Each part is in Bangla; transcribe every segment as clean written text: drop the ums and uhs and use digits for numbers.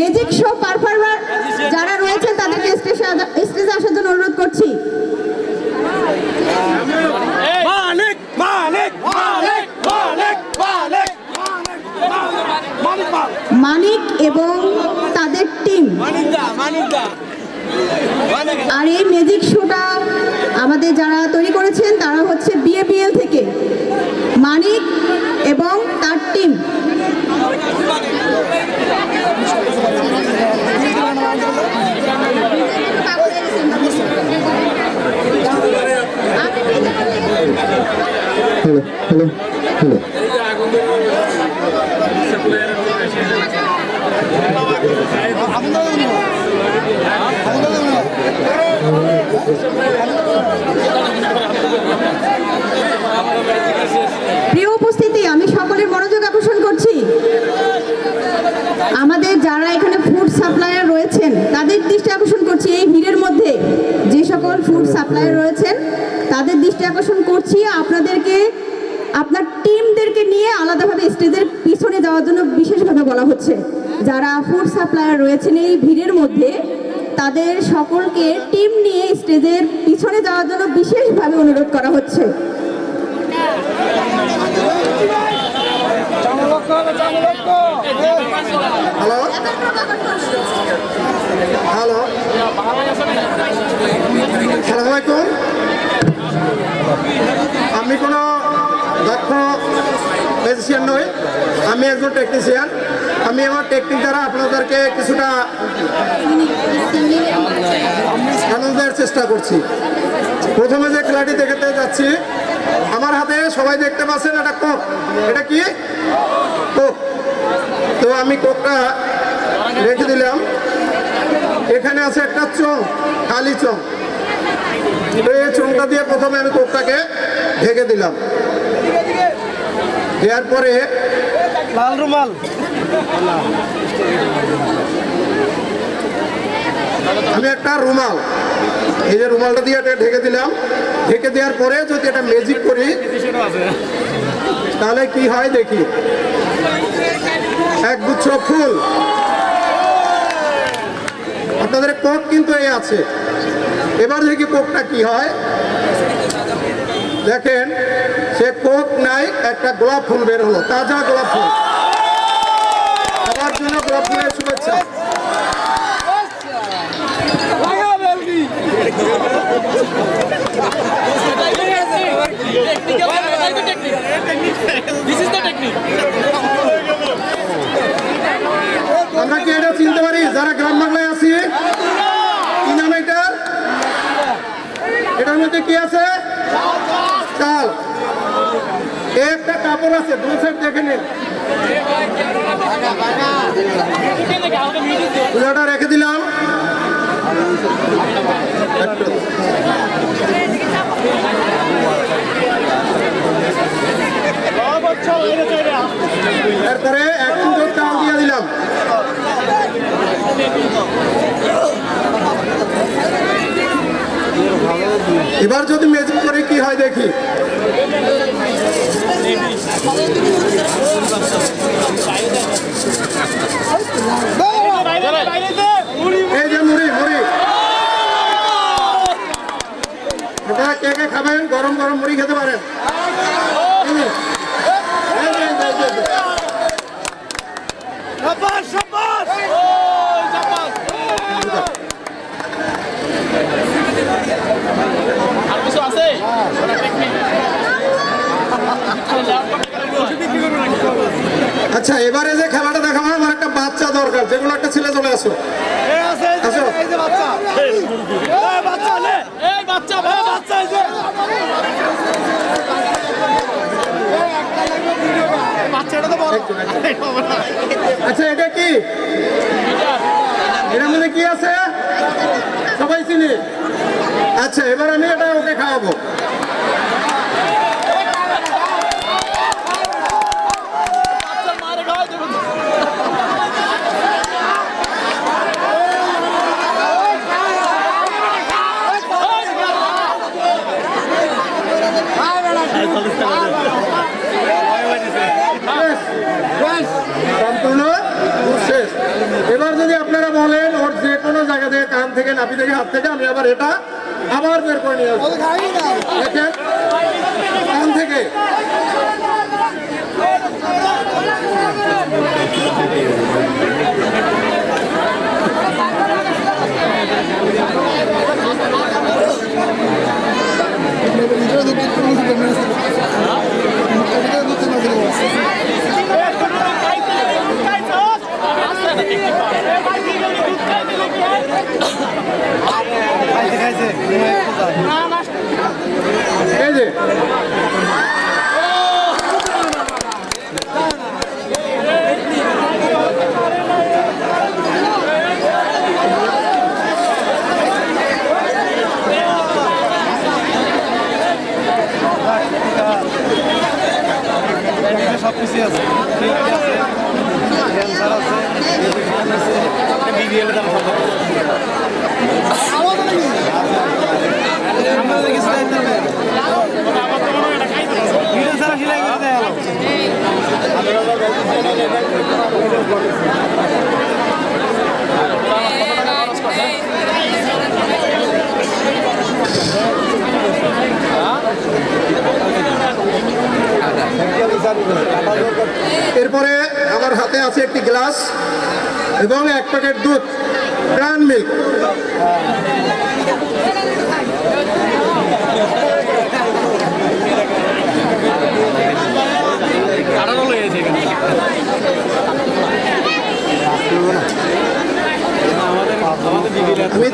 ম্যাজিক শো পারফর্মার যারা রয়েছেন তাদেরকে স্টেজে আসার জন্য অনুরোধ করছি। মানিক এবং তাদের টিম। আর এই ম্যাজিক শোটা আমাদের যারা তৈরি করেছেন তারা হচ্ছে বিএপিএল থেকে মানিক এবং তার টিম। হ্যালো হ্যালো প্রিয় উপস্থিতি, আমি সকলের মনোযোগ আকর্ষণ করছি। আমাদের যারা এখানে ফুড সাপ্লায়ার রয়েছেন তাদের দৃষ্টি আকর্ষণ করছি। এই ভিড়ের মধ্যে যে সকল ফুড সাপ্লায়ার রয়েছেন তাদের দৃষ্টি আকর্ষণ করছি। আপনাদেরকে আপনার টিমদেরকে নিয়ে আলাদাভাবে স্টেজের পিছনে যাওয়ার জন্য বিশেষভাবে বলা হচ্ছে। যারা ফুড সাপ্লায়ার রয়েছেন এই ভিড়ের মধ্যে তাদের সকলকে টিম নিয়ে স্টেজের পিছনে যাওয়ার জন্য বিশেষভাবে অনুরোধ করা হচ্ছে। হ্যালো হ্যালো আসসালামু আলাইকুম। আমি কোনো দক্ষ ম্যাজিশিয়ান নই, আমি একজন টেকনিশিয়ান। আমি আমার টেকনিক দ্বারা আপনাদেরকে কিছুটা আনন্দ দেওয়ার চেষ্টা করছি। প্রথমে যে খেলাটি দেখাতে যাচ্ছি, আমার হাতে সবাই দেখতে পাচ্ছেন এটা কোক। এটা কি কোক? তো আমি কোকটা রেখে দিলাম। এখানে আছে একটা চং, খালি চং। এই চংটা দিয়ে প্রথমে আমি কোকটাকে ঢেকে দিলাম। দেওয়ার পরে লাল রুমাল, আমি একটা রুমাল, এই যে রুমালটা দিয়ে এটা ঢেকে দিলাম। ঢেকে দেওয়ার পরে যদি এটা ম্যাজিক করি তাহলে কি হয় দেখি। একগুচ্ছ ফুল। আপনাদের কোক কিন্তু এই আছে। এবার দেখি কোকটা কি হয়। দেখেন, সে কোক নাই, একটা গোলাপ ফুল বের হলো, তাজা গোলাপ ফুল। সবার জন্য গোলাপ ফুলের শুভেচ্ছা। আমরা কি এটা চিনতে পারি যারা গ্রাম বাংলায় আছি? কি নাম এটার? এটার মধ্যে কি আছে? চাল। একটা কাপড় আছে, দু সাইড দেখে নিন। পুরোটা রেখে দিলাম। তারপরে এক ফুটো চাল দিয়ে দিলাম। এবার যদি ম্যাজিক করে কি হয় দেখি। এই যে মুড়ি, মুড়ি এটা কে কে খাবেন? গরম গরম মুড়ি খেতে পারেন। আচ্ছা, এবারে যে খেলাটা দেখাবো, আমার একটা বাচ্চা দরকার। যেগুলো একটা ছেলে চলে আসো। আচ্ছা, এটা কি? এটার মধ্যে কি আছে সবাই চিনি? আচ্ছা, এবার আমি এটা ওকে খাওয়াবো। সম্পূর্ণ শেষ। এবার যদি আপনারা বলেন ওর যে কোনো জায়গা থেকে, কান থেকে, নাভি থেকে, হাত থেকে, আমি আবার এটা আবার বের করে নিয়ে আসবো। দেখেন কান থেকে এই যে সব কিছু আছে, ক্যান্সার আছে, বিবিএল দাম সব এরপরে আমার হাতে আছে একটি গ্লাস এবং 1 প্যাকেট দুধ, ব্রান মিল্ক। আমি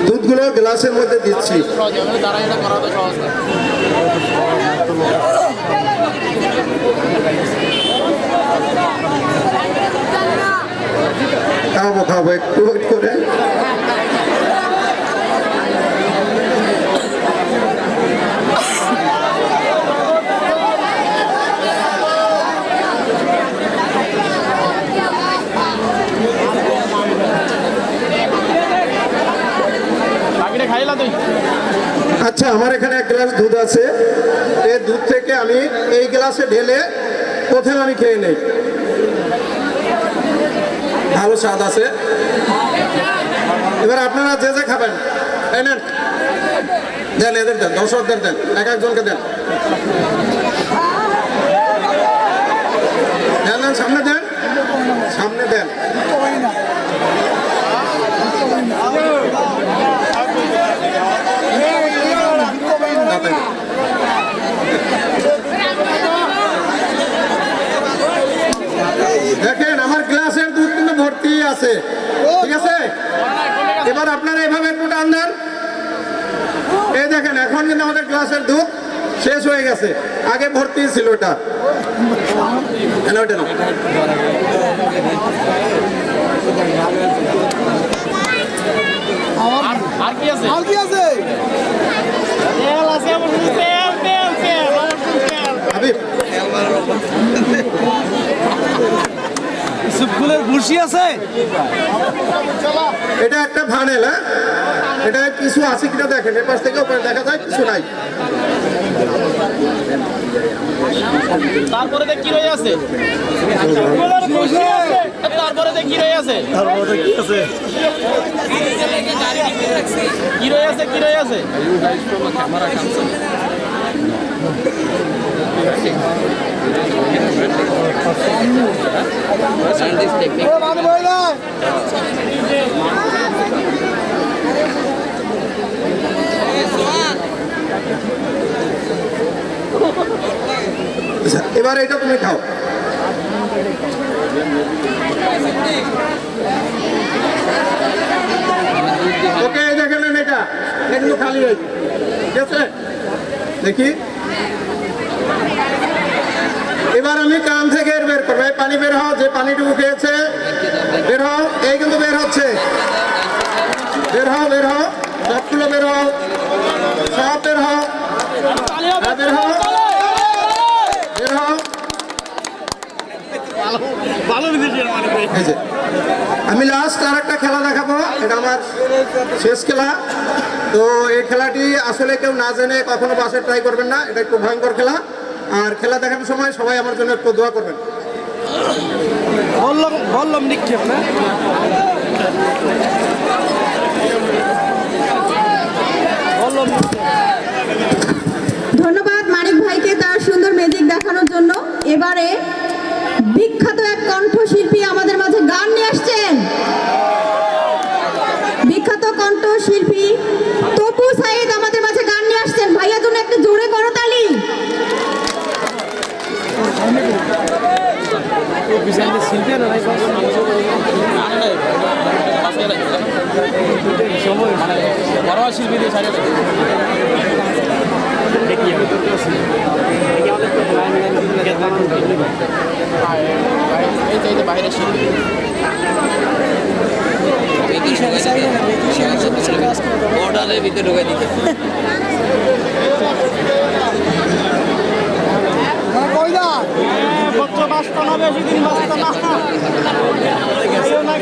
দুধগুলো গ্লাসের মধ্যে দিচ্ছি। খাবো একটু ওয়েট করে। আচ্ছা, আমার এখানে 1 গ্লাস দুধ আছে। এই দুধ থেকে আমি এই গ্লাসে ঢেলে প্রথমে আমি খেয়ে নেই। ভালো স্বাদ আছে। এবার আপনারা যে যে খাবেন এই নেন, দেন, এদের দেন, দর্শকদের দেন, এক একজনকে দেন, দেন, সামনে দেন, সামনে দেন। দেখেন আমার গ্লাসের দুধ কিন্তু ভর্তি আছে, ঠিক আছে। এবার আপনারা এভাবে একটু টান দেন। এই দেখেন এখন কিন্তু আমাদের গ্লাসের দুধ শেষ হয়ে গেছে, আগে ভর্তি ছিল এটা। আর কি আছে? আর কি আছে? তেল আছে, তেল তেল তেল হাবিব, সুপগুলের ভুসি আছে। এটা একটা ফানেল, হ্যাঁ, এটা কিছু আছে কিনা দেখেন, এর পাশ থেকে উপরে দেখা যায় কিছু নাই। তারপরে কি রয়ে আছে? তারপরে কি রয়ে আছে? তারপরে কি আছে? কি রয়ে আছে? কি রয়ে আছে? এবার এটা তুমি খাও। ওকে, দেখেন এটা কিন্তু খালি হয়েছে, ঠিক আছে। দেখি এবার আমি কান থেকে এর বের করবো। এই পানি বের হও, যে পানিটুকু খেয়েছে বের হও। এই কিন্তু বের হচ্ছে, বের হও, বের হও, সবগুলো বের হও, সব বের হও, বের হও, বের হও। এই যে আমি লাস্ট আর একটা খেলা দেখাবো, এটা আমার শেষ খেলা। তো এই খেলাটি আসলে কেউ না জেনে কখনো বাসায় ট্রাই করবেন না, এটা একটু ভয়ঙ্কর খেলা। আর খেলা দেখানোর সময় সবাই আমার জন্য একটু দোয়া করবেন। বললাম নিক্ষেপ না বললাম ধন্যবাদ মানিক ভাইকে তার সুন্দর ম্যাজিক দেখানোর জন্য। এবারে বিখ্যাত এক কণ্ঠশিল্পী আমাদের মাঝে গান নিয়ে আসছেন। বিখ্যাত কণ্ঠশিল্পী তপু সাইদ আমাদের মাঝে গান নিয়ে আসছেন। ভাইয়ার জন্য একটা জোরে করতালি। শিল্পী না বড় শিল্পী দিয়ে সারিয়ে এই চাইতে বাইরে শিল্পী বর্ডারের ভিতরে ঢুকে দিতে কইদা বচ্চা বাঁচতো না বেশি দিন বাঁচতো না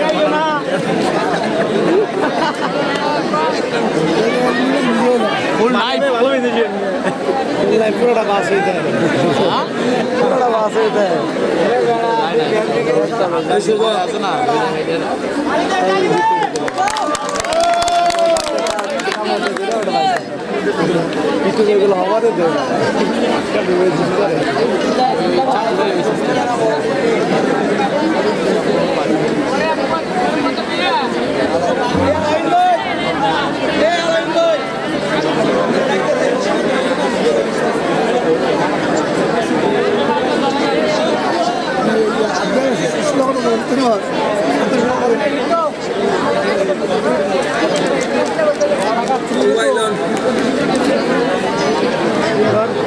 খাইও না ফুল নাইট ভালো হয়েছে পুরোটা বাস হইতে পুরোটা বাস হইতে আছে না কিছু যেগুলো হওয়াতে